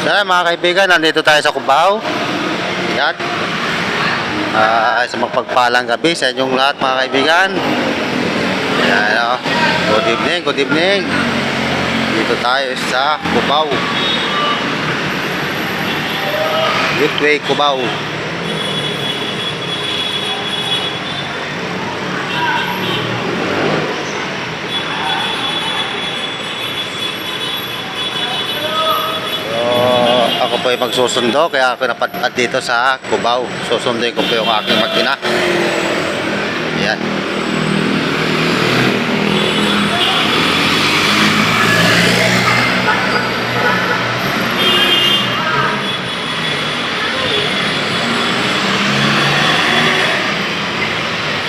Yan mga kaibigan, nandito tayo sa Cubao. Yan. Sa magpagpalang gabi sa inyong lahat mga kaibigan. Yan o. Good evening, good evening. Dito tayo sa Cubao. Gateway Cubao. Ako po ay magsusundo kaya ako napadpad dito sa Cubao. Susunduin ko po yung aking makina. Ayan.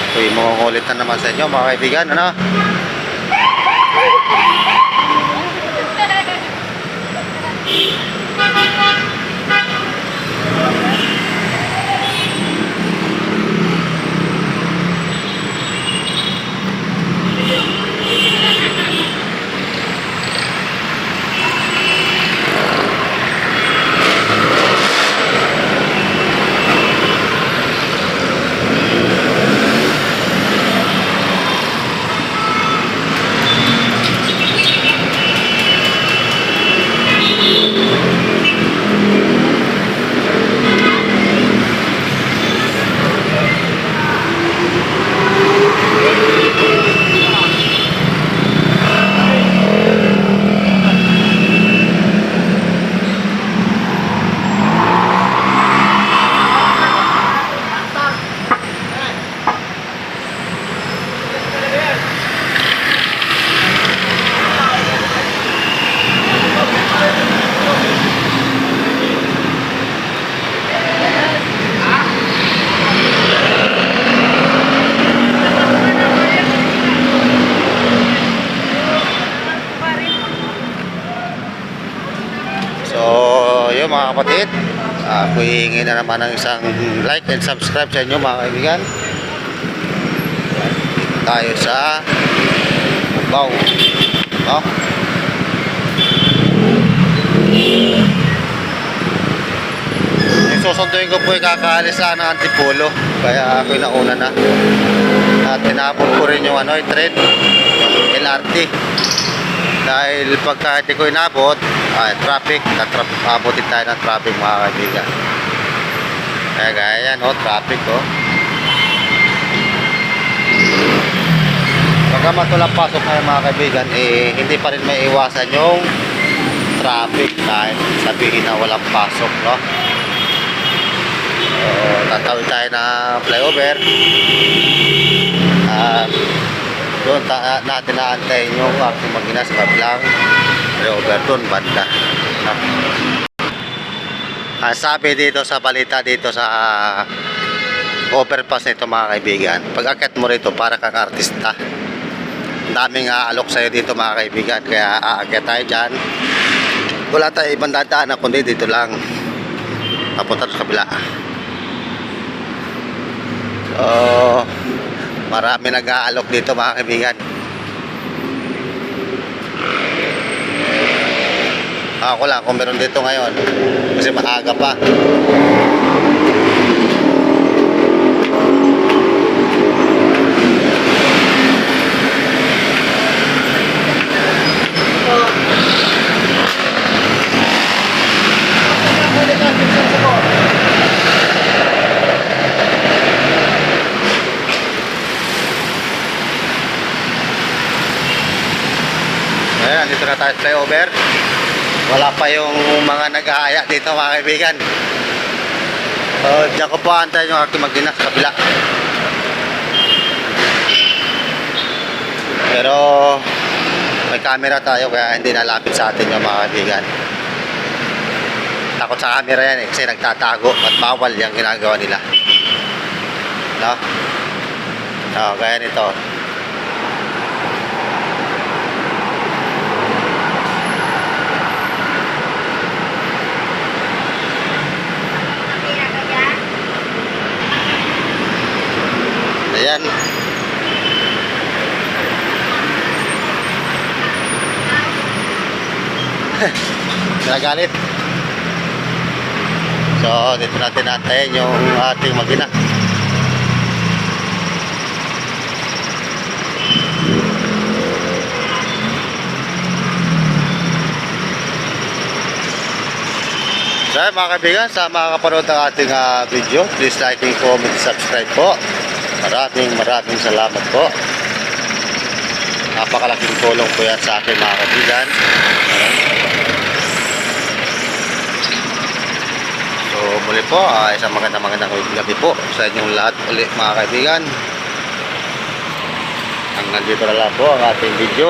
Ito yung mangungulit na naman sa inyo mga kaibigan. Ano? Mga kapatid, ako hihingi na naman ng isang like and subscribe sa inyo mga kaibigan. Tayo sa Cubao, no? Yung susunduin ko po ay kakaalis lang ng Antipolo, kaya ako nauna na at tinapon ko rin yung yung train, yung LRT, dahil pagka hindi ko inabot traffic, abutin tayo ng traffic mga kaibigan. Kaya gaya yan, traffic pagka matulang pasok na mga kaibigan, hindi pa rin may iwasan yung traffic kahit sabihin na walang pasok, no? Tatawid tayo na flyover doon natin naantayin yung aking magina sa kabilang flyover doon banda. Sabi dito sa balita dito sa overpass nito mga kaibigan, pag akyat mo rito para kang artista, daming aalok sa'yo dito mga kaibigan, kaya aakyat tayo dyan. Wala tayo ibang dadaan kundi dito lang papunta sa kabila. So marami nag-aalok dito mga kaibigan. Ako lang kung meron dito ngayon kasi maaga pa. Ayan, dito na tayo sa flyover. Wala pa yung mga nag-aaya dito mga kaibigan. Diyan ko po antayin yung aking magina sa kabila. Pero may camera tayo kaya hindi nalapit sa atin yung mga kaibigan. Takot sa camera yan kasi nagtatago at bawal yung ginagawa nila, no? Gaya nito. Ayan. Nagalit. So, dito natin natin yung ating makina. So, mga kaibigan, sa mga kapanood ng ating video, please like and comment, subscribe po. Maraming salamat po. Napakalaking tulong po yan sa akin, mga kaibigan. So, muli po, isang magandang gabi po sa inyong lahat ulit, mga kaibigan. Hanggang dito na lang po ang ating video.